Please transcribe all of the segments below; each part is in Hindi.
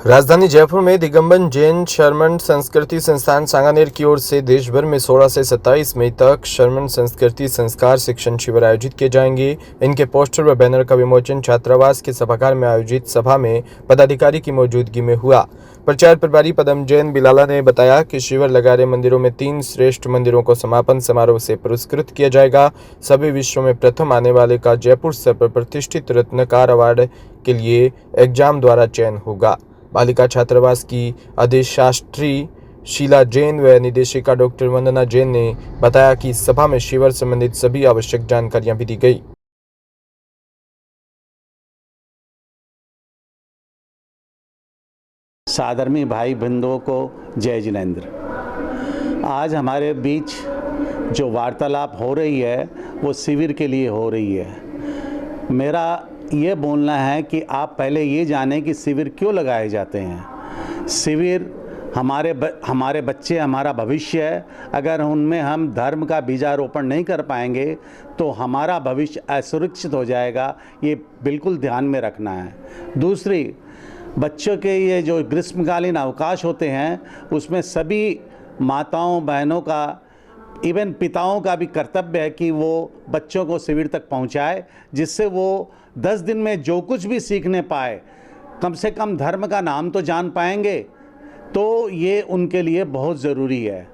राजधानी जयपुर में दिगंबर जैन शर्मन संस्कृति संस्थान सांगानेर की ओर से देश भर में 16 से 27 मई तक शर्मन संस्कृति संस्कार शिक्षण शिविर आयोजित किए जाएंगे। इनके पोस्टर व बैनर का विमोचन छात्रावास के सभागार में आयोजित सभा में पदाधिकारी की मौजूदगी में हुआ। प्रचार प्रभारी पदम जैन बिलाला ने बताया कि शिविर लगा रहे मंदिरों में 3 श्रेष्ठ मंदिरों को समापन समारोह से पुरस्कृत किया जाएगा। सभी विषयों में प्रथम आने वाले का जयपुर स्तर पर प्रतिष्ठित रत्नकार अवार्ड के लिए एग्जाम द्वारा चयन होगा। बालिका छात्रावास की अधिशात्री शीला जैन व निदेशिका डॉक्टर वंदना जैन ने बताया कि इस सभा में शिविर संबंधित सभी आवश्यक जानकारियां भी दी गई। साधर्मी भाई बंधुओं को जय जिनेंद्र। आज हमारे बीच जो वार्तालाप हो रही है वो शिविर के लिए हो रही है। मेरा ये बोलना है कि आप पहले ये जानें कि शिविर क्यों लगाए जाते हैं। शिविर हमारे बच्चे हमारा भविष्य है। अगर उनमें हम धर्म का बीजारोपण नहीं कर पाएंगे तो हमारा भविष्य असुरक्षित हो जाएगा। ये बिल्कुल ध्यान में रखना है। दूसरी, बच्चों के ये जो ग्रीष्मकालीन अवकाश होते हैं उसमें सभी माताओं बहनों का, इवन पिताओं का भी कर्तव्य है कि वो बच्चों को शिविर तक पहुंचाए, जिससे वो 10 दिन में जो कुछ भी सीखने पाए, कम से कम धर्म का नाम तो जान पाएंगे। तो ये उनके लिए बहुत ज़रूरी है।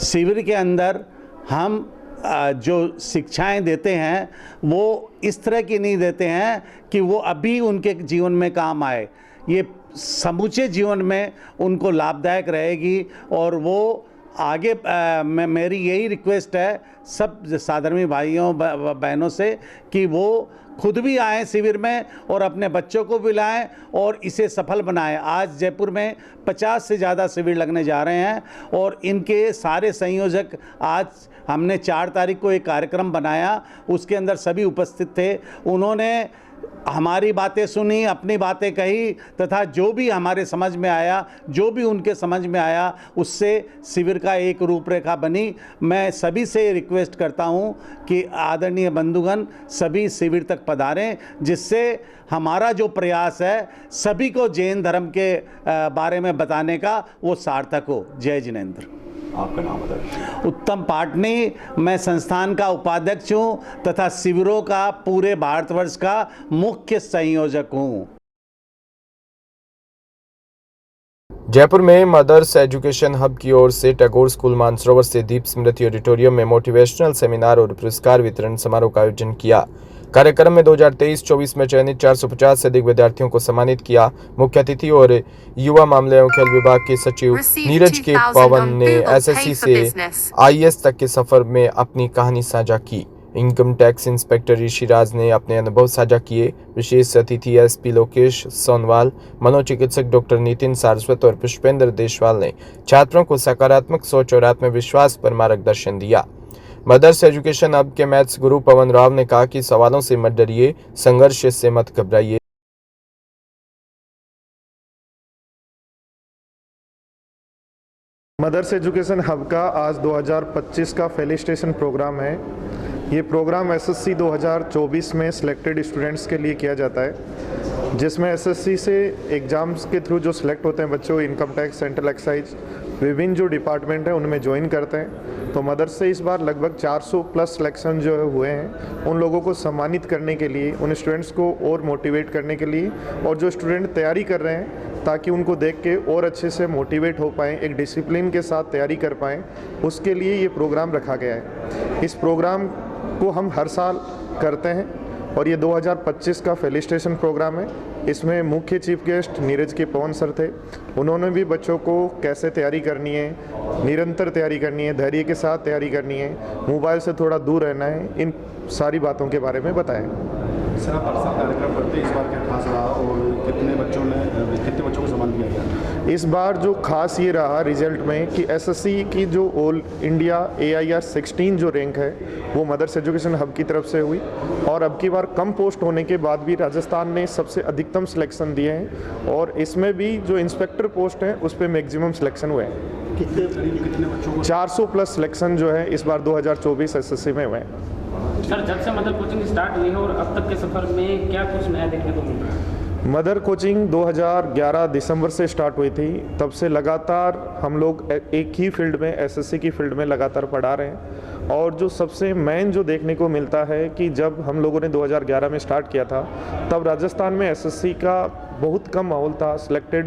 शिविर के अंदर हम जो शिक्षाएं देते हैं वो इस तरह की नहीं देते हैं कि वो अभी उनके जीवन में काम आए। ये समूचे जीवन में उनको लाभदायक रहेगी। और वो आगे मेरी यही रिक्वेस्ट है सब साधर्मी भाइयों बहनों से कि वो खुद भी आएँ शिविर में और अपने बच्चों को भी लाएँ और इसे सफल बनाएं। आज जयपुर में 50 से ज़्यादा शिविर लगने जा रहे हैं और इनके सारे संयोजक, आज हमने 4 तारीख को एक कार्यक्रम बनाया, उसके अंदर सभी उपस्थित थे। उन्होंने हमारी बातें सुनी, अपनी बातें कही तथा जो भी हमारे समझ में आया, जो भी उनके समझ में आया, उससे शिविर का एक रूपरेखा बनी। मैं सभी से रिक्वेस्ट करता हूं कि आदरणीय बंधुगण सभी शिविर तक पधारें, जिससे हमारा जो प्रयास है सभी को जैन धर्म के बारे में बताने का वो सार्थक हो। जय जिनेंद्र। आपका नाम बताइए। उत्तम पाटनी, मैं संस्थान का उपाध्यक्ष हूँ तथा शिविरों का पूरे भारतवर्ष का मुख्य संयोजक हूँ। जयपुर में मदर्स एजुकेशन हब की ओर से टैगोर स्कूल मानसरोवर से दीप स्मृति ऑडिटोरियम में मोटिवेशनल सेमिनार और पुरस्कार वितरण समारोह का आयोजन किया। कार्यक्रम में 2023-24 में चयनित 450 से अधिक विद्यार्थियों को सम्मानित किया। मुख्य अतिथि और युवा मामले एवं खेल विभाग के सचिव नीरज के पवन ने एसएससी से आईएएस तक के सफर में अपनी कहानी साझा की। इनकम टैक्स इंस्पेक्टर ऋषि राज ने अपने अनुभव साझा किए। विशेष अतिथि एसपी लोकेश सोनवाल, मनोचिकित्सक डॉक्टर नितिन सारस्वत और पुष्पेंद्र देशवाल ने छात्रों को सकारात्मक सोच और आत्मविश्वास पर मार्गदर्शन दिया। मदर्स एजुकेशन हब के मैथ्स गुरु पवन राव ने कहा कि सवालों से मत डरिए, संघर्ष से मत घबराइए। मदर्स एजुकेशन हब का आज 2025 का फेलिस्टेशन प्रोग्राम है। ये प्रोग्राम एसएससी 2024 में सिलेक्टेड स्टूडेंट्स के लिए किया जाता है, जिसमें एसएससी से एग्ज़ाम्स के थ्रू जो सिलेक्ट होते हैं बच्चों, इनकम टैक्स, सेंट्रल एक्साइज, विभिन्न जो डिपार्टमेंट हैं उनमें ज्वाइन करते हैं। तो मदर्स से इस बार लगभग 400 प्लस सिलेक्शन जो हुए हैं, उन लोगों को सम्मानित करने के लिए, उन स्टूडेंट्स को और मोटिवेट करने के लिए, और जो स्टूडेंट तैयारी कर रहे हैं ताकि उनको देख के और अच्छे से मोटिवेट हो पाएँ, एक डिसिप्लिन के साथ तैयारी कर पाएँ, उसके लिए ये प्रोग्राम रखा गया है। इस प्रोग्राम को हम हर साल करते हैं और ये 2025 का फेलिस्टेशन प्रोग्राम है। इसमें मुख्य चीफ गेस्ट नीरज के पवन सर थे। उन्होंने भी बच्चों को कैसे तैयारी करनी है, निरंतर तैयारी करनी है, धैर्य के साथ तैयारी करनी है, मोबाइल से थोड़ा दूर रहना है, इन सारी बातों के बारे में बताएं। सर, आप हर साल कार्यक्रम करते हैं, इस बार क्या खास रहा और कितने बच्चों को सम्मान दिया गया? इस बार जो खास ये रहा रिजल्ट में कि एसएससी की जो ऑल इंडिया AIR 16 जो रैंक है वो मदर्स एजुकेशन हब की तरफ से हुई, और अब की बार कम पोस्ट होने के बाद भी राजस्थान ने सबसे अधिकतम सिलेक्शन दिए हैं, और इसमें भी जो इंस्पेक्टर पोस्ट हैं उस पर मैक्सिमम सिलेक्शन हुए हैं। कितने बच्चों को? 400 प्लस सिलेक्शन जो है इस बार 2024 एसएससी में हुए हैं। सर, जब से मदर कोचिंग स्टार्ट हुई है और अब तक के सफ़र में क्या कुछ नया देखने को मिल रहा है? मदर कोचिंग 2011 दिसंबर से स्टार्ट हुई थी। तब से लगातार हम लोग एक ही फील्ड में, एसएससी की फील्ड में लगातार पढ़ा रहे हैं। और जो सबसे मेन जो देखने को मिलता है कि जब हम लोगों ने 2011 में स्टार्ट किया था, तब राजस्थान में एसएससी का बहुत कम माहौल था,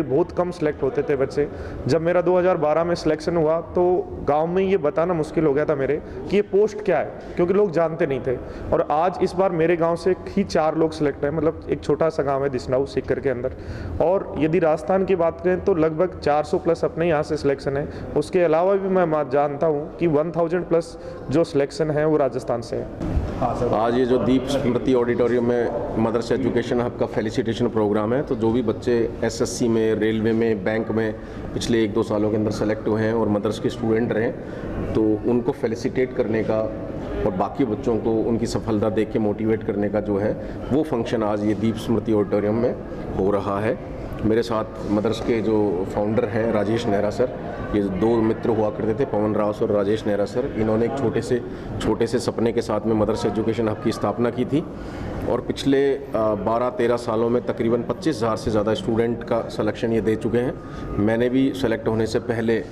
बहुत कम सेलेक्ट होते थे बच्चे। जब मेरा 2012 में सिलेक्शन हुआ तो गांव में ये बताना मुश्किल हो गया था मेरे कि ये पोस्ट क्या है, क्योंकि लोग जानते नहीं थे। और आज इस बार मेरे गांव से ही 4 लोग सिलेक्ट हैं, मतलब एक छोटा सा गांव है दिसनाऊ सीकर के अंदर। और यदि राजस्थान की बात करें तो लगभग 400 प्लस अपने यहाँ से सिलेक्शन है। उसके अलावा भी मैं जानता हूँ कि 1000 प्लस जो सिलेक्शन है वो राजस्थान से है। आज ये जो दीप स्मृति ऑडिटोरियम में मदर्स एजुकेशन हब का फेलिसिटेशन प्रोग्राम है, तो जो भी बच्चे एसएससी में, रेलवे में, बैंक में पिछले 1-2 सालों के अंदर सेलेक्ट हुए हैं और मदर्स के स्टूडेंट रहे, तो उनको फेलिसिटेट करने का और बाकी बच्चों को उनकी सफलता देख के मोटिवेट करने का जो है वो फंक्शन आज ये दीप स्मृति ऑडिटोरियम में हो रहा है। मेरे साथ मदर्स के जो फाउंडर हैं राजेश नेहरा सर, ये 2 मित्र हुआ करते थे, पवन राव सर और राजेश नेहरा सर। इन्होंने एक छोटे से सपने के साथ में मदर्स एजुकेशन हब की स्थापना की थी और पिछले 12-13 सालों में तकरीबन 25,000 से ज़्यादा स्टूडेंट का सिलेक्शन ये दे चुके हैं। मैंने भी सेलेक्ट होने से पहले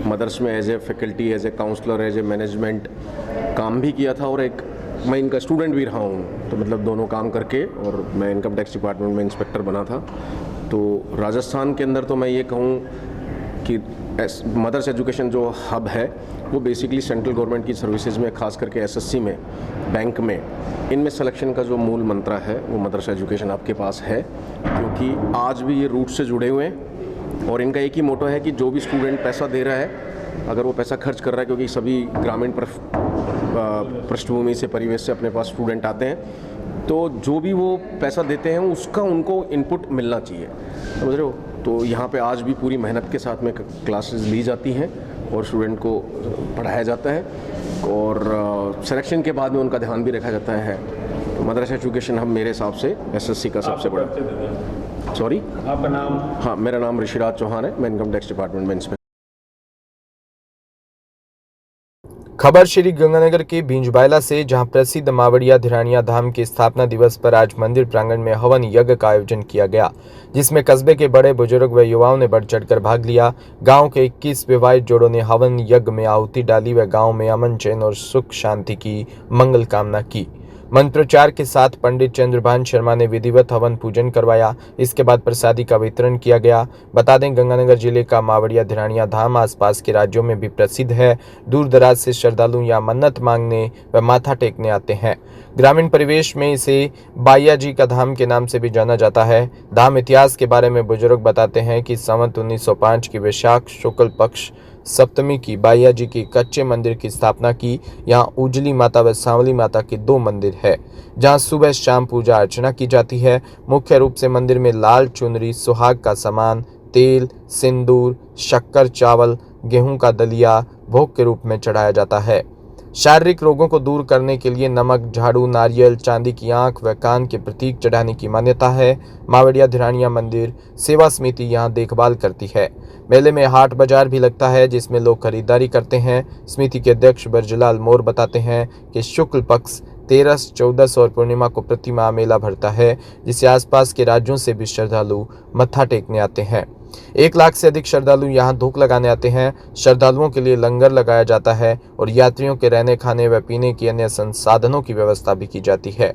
मदर्स में as a faculty, as a counsellor, as a management काम भी किया था और एक मैं इनका स्टूडेंट भी रहा हूँ, तो मतलब दोनों काम करके, और मैं इनकम टैक्स डिपार्टमेंट में इंस्पेक्टर बना था। तो राजस्थान के अंदर तो मैं ये कहूँ कि मदर्स एजुकेशन जो हब है वो बेसिकली सेंट्रल गवर्नमेंट की सर्विसेज में, खास करके एसएससी में, बैंक में, इनमें सिलेक्शन का जो मूल मंत्र है वो मदर्स एजुकेशन हब के पास है, क्योंकि आज भी ये रूट से जुड़े हुए हैं। और इनका एक ही मोटो है कि जो भी स्टूडेंट पैसा दे रहा है, अगर वो पैसा खर्च कर रहा है, क्योंकि सभी ग्रामीण पृष्ठभूमि से, परिवेश से अपने पास स्टूडेंट आते हैं, तो जो भी वो पैसा देते हैं उसका उनको इनपुट मिलना चाहिए, समझ रहे हो। तो यहाँ पे आज भी पूरी मेहनत के साथ में क्लासेस ली जाती हैं और स्टूडेंट को पढ़ाया जाता है और सिलेक्शन के बाद में उनका ध्यान भी रखा जाता है। तो मदर्स एजुकेशन हम मेरे हिसाब से एसएससी का सबसे बड़ा। सॉरी, आपका नाम? हाँ, मेरा नाम ऋषिराज चौहान है, मैं इनकम टैक्स डिपार्टमेंट में इंस्पेक्टर। खबर श्री गंगानगर के बींजबायला से, जहां प्रसिद्ध मावड़िया धिरानिया धाम के स्थापना दिवस पर आज मंदिर प्रांगण में हवन यज्ञ का आयोजन किया गया, जिसमें कस्बे के बड़े बुजुर्ग व युवाओं ने बढ़ चढ़कर भाग लिया। गांव के 21 विवाहित जोड़ों ने हवन यज्ञ में आहुति डाली व गांव में अमन, चैन और सुख शांति की मंगल कामना की। मंत्रोच्चार के साथ पंडित चंद्रभान शर्मा ने विधिवत हवन पूजन करवाया। इसके बाद प्रसादी का वितरण किया गया। बता दें, गंगानगर जिले का मावड़िया धिरानिया धाम आसपास के राज्यों में भी प्रसिद्ध है। दूर दराज से श्रद्धालु यहाँ मन्नत मांगने व माथा टेकने आते हैं। ग्रामीण परिवेश में इसे बाइया जी का धाम के नाम से भी जाना जाता है। धाम इतिहास के बारे में बुजुर्ग बताते हैं कि संवत 1905 की वैशाख शुक्ल पक्ष सप्तमी की बाइया जी के कच्चे मंदिर की स्थापना की। यहाँ उजली माता व सांवली माता के 2 मंदिर है, जहाँ सुबह शाम पूजा अर्चना की जाती है। मुख्य रूप से मंदिर में लाल चुनरी, सुहाग का सामान, तेल, सिंदूर, शक्कर, चावल, गेहूं का दलिया भोग के रूप में चढ़ाया जाता है। शारीरिक रोगों को दूर करने के लिए नमक, झाड़ू, नारियल, चांदी की आंख व कान के प्रतीक चढ़ाने की मान्यता है। मावड़िया धिरानिया मंदिर सेवा समिति यहाँ देखभाल करती है। मेले में हाट बाजार भी लगता है, जिसमें लोग खरीदारी करते हैं। समिति के अध्यक्ष बरजलाल मोर बताते हैं कि शुक्ल पक्ष 13, 14 और पूर्णिमा को प्रति माह मेला भरता है, जिसे आसपास के राज्यों से भी श्रद्धालु मत्था टेकने आते हैं। 1 लाख से अधिक श्रद्धालु यहाँ धूप लगाने आते हैं। श्रद्धालुओं के लिए लंगर लगाया जाता है और यात्रियों के रहने, खाने व पीने की अन्य संसाधनों की व्यवस्था भी की जाती है।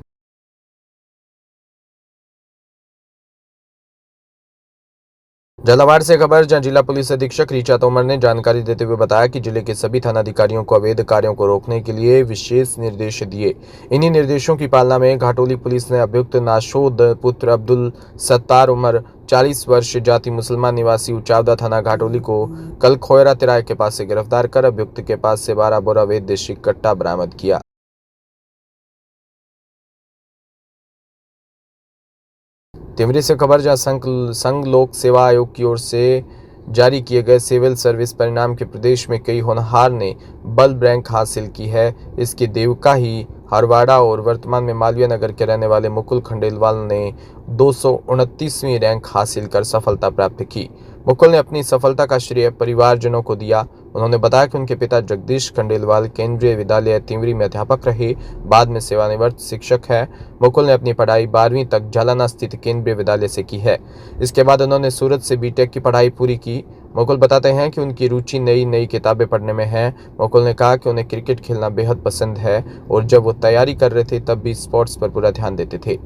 झालावाड़ से खबर, जहां जिला पुलिस अधीक्षक ऋचा तोमर ने जानकारी देते हुए बताया कि जिले के सभी थानाधिकारियों को अवैध कार्यों को रोकने के लिए विशेष निर्देश दिए। इन्हीं निर्देशों की पालना में घाटोली पुलिस ने अभियुक्त नाशोद पुत्र अब्दुल सत्तार, उम्र 40 वर्ष, जाति मुसलमान, निवासी उचावदा थाना घाटोली को कल खोयरा तिराहे के पास से गिरफ्तार कर अभियुक्त के पास से 12 बोरा अवैध देशी कट्टा बरामद किया। तिमरी से खबर, जहां संघ लोक सेवा आयोग की ओर से जारी किए गए सिविल सर्विस परिणाम के प्रदेश में कई होनहार ने बल्ब रैंक हासिल की है। इसकी देवका ही हरवाड़ा और वर्तमान में मालवीय नगर के रहने वाले मुकुल खंडेलवाल ने 229वीं रैंक हासिल कर सफलता प्राप्त की। मुकुल ने अपनी सफलता का श्रेय परिवारजनों को दिया। उन्होंने बताया कि उनके पिता जगदीश खंडेलवाल केंद्रीय विद्यालय तिंवरी में अध्यापक रहे, बाद में सेवानिवृत्त शिक्षक है। मुकुल ने अपनी पढ़ाई 12वीं तक जालना स्थित केंद्रीय विद्यालय से की है। इसके बाद उन्होंने सूरत से बीटेक की पढ़ाई पूरी की। मुकुल बताते हैं कि उनकी रुचि नई नई किताबें पढ़ने में है। मुकुल ने कहा कि उन्हें क्रिकेट खेलना बेहद पसंद है और जब वो तैयारी कर रहे थे तब भी स्पोर्ट्स पर पूरा ध्यान देते थे।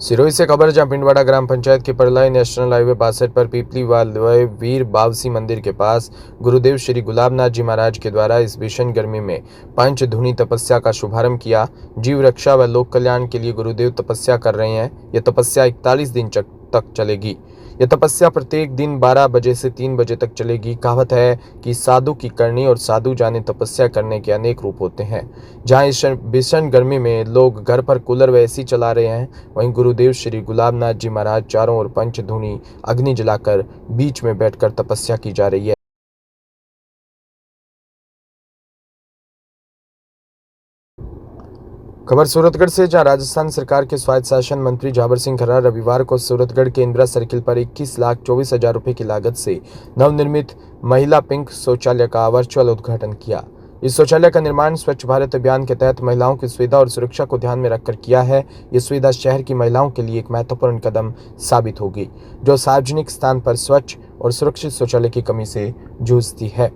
सिरोही से खबर, जहां पिंडवाड़ा ग्राम पंचायत के परलाई नेशनल हाईवे 62 पर पीपली वाले वीर बावसी मंदिर के पास गुरुदेव श्री गुलाबनाथ जी महाराज के द्वारा इस भीषण गर्मी में पंचधुनी तपस्या का शुभारंभ किया। जीव रक्षा व लोक कल्याण के लिए गुरुदेव तपस्या कर रहे हैं। यह तपस्या 41 दिन तक चलेगी। यह तपस्या प्रत्येक दिन 12 बजे से 3 बजे तक चलेगी। कहावत है कि साधु की करनी और साधु जाने तपस्या करने के अनेक रूप होते हैं। जहां इस भीषण गर्मी में लोग घर पर कूलर व एसी चला रहे हैं, वहीं गुरुदेव श्री गुलाबनाथ जी महाराज चारों ओर पंचधुनी अग्नि जलाकर बीच में बैठकर तपस्या की जा रही है। खबर सूरतगढ़ से, जहां राजस्थान सरकार के स्वायत्त शासन मंत्री जाबर सिंह खर्रा रविवार को सूरतगढ़ के इंदिरा सर्किल पर 21,24,000 रुपए की लागत से नवनिर्मित महिला पिंक शौचालय का वर्चुअल उद्घाटन किया। इस शौचालय का निर्माण स्वच्छ भारत अभियान के तहत महिलाओं की सुविधा और सुरक्षा को ध्यान में रखकर किया है। ये सुविधा शहर की महिलाओं के लिए एक महत्वपूर्ण कदम साबित होगी, जो सार्वजनिक स्थान पर स्वच्छ और सुरक्षित शौचालय की कमी से जूझती है।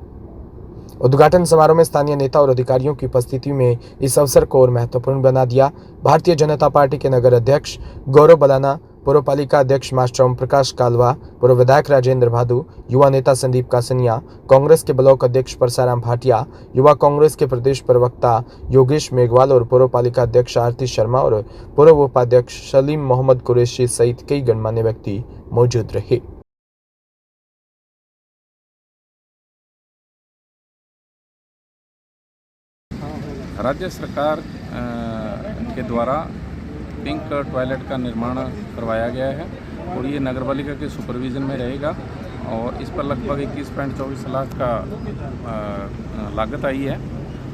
उद्घाटन समारोह में स्थानीय नेता और अधिकारियों की उपस्थिति में इस अवसर को और महत्वपूर्ण बना दिया। भारतीय जनता पार्टी के नगर अध्यक्ष गौरव बलाना, पूर्व पालिका अध्यक्ष मास्टर ओम प्रकाश कालवा, पूर्व विधायक राजेंद्र भादु, युवा नेता संदीप कासनिया, कांग्रेस के ब्लॉक अध्यक्ष परसाराम भाटिया, युवा कांग्रेस के प्रदेश प्रवक्ता योगेश मेघवाल और पूर्व पालिका अध्यक्ष आरती शर्मा और पूर्व उपाध्यक्ष सलीम मोहम्मद कुरैशी सहित कई गणमान्य व्यक्ति मौजूद रहे। राज्य सरकार के द्वारा पिंक टॉयलेट का निर्माण करवाया गया है और ये नगर पालिका के सुपरविज़न में रहेगा और इस पर लगभग 21.24 लाख का लागत आई है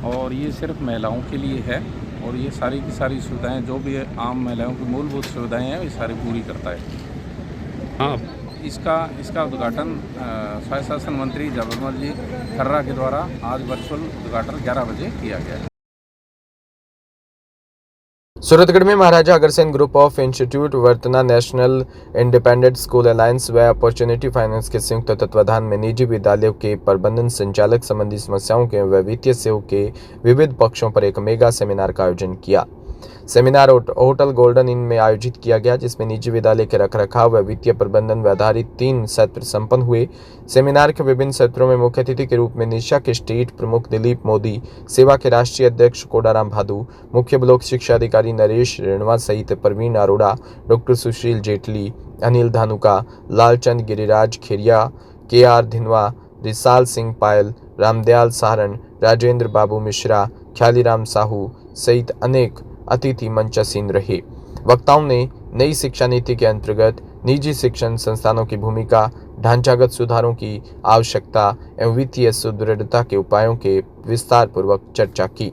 और ये सिर्फ महिलाओं के लिए है और ये सारी की सारी सुविधाएं जो भी आम महिलाओं की मूलभूत सुविधाएं हैं ये सारी पूरी करता है। हाँ, इसका उद्घाटन स्वायत्त शासन मंत्री जाबर जी खर्रा के द्वारा आज वर्चुअल उद्घाटन 11 बजे किया गया है। सूरतगढ़ में Maharaja Agrasen group of institute, Vartana national independent school alliance व अपॉर्चुनिटी फाइनेंस के संयुक्त तत्वाधान में निजी विद्यालयों के प्रबंधन संचालक संबंधी समस्याओं के व वित्तीय सहयोग के विविध पक्षों पर एक मेगा सेमिनार का आयोजन किया। सेमिनार होटल गोल्डन इन में आयोजित किया गया, जिसमें निजी विद्यालय के रखरखाव व वित्तीय प्रबंधन व आधारित 3 सत्र संपन्न हुए। सेमिनार के विभिन्न सत्रों में मुख्य अतिथि के रूप में निशा के स्टेट प्रमुख दिलीप मोदी, सेवा के राष्ट्रीय अध्यक्ष कोडाराम भादु, मुख्य ब्लॉक शिक्षा अधिकारी नरेश रेणवा सहित प्रवीण अरोड़ा, डॉक्टर सुशील जेटली, अनिल धानुका, लालचंद गिरिराज खेरिया, KR धिनवा, रिसाल सिंह पायल, रामदयाल सहारण, राजेंद्र बाबू मिश्रा, ख्यालीराम साहू सहित अनेक अतिथि मंचासीन रहे। वक्ताओं ने नई शिक्षा नीति के अंतर्गत निजी शिक्षण संस्थानों की भूमिका, ढांचागत सुधारों की आवश्यकता एवं वित्तीय सुदृढ़ता के उपायों के विस्तार पूर्वक चर्चा की।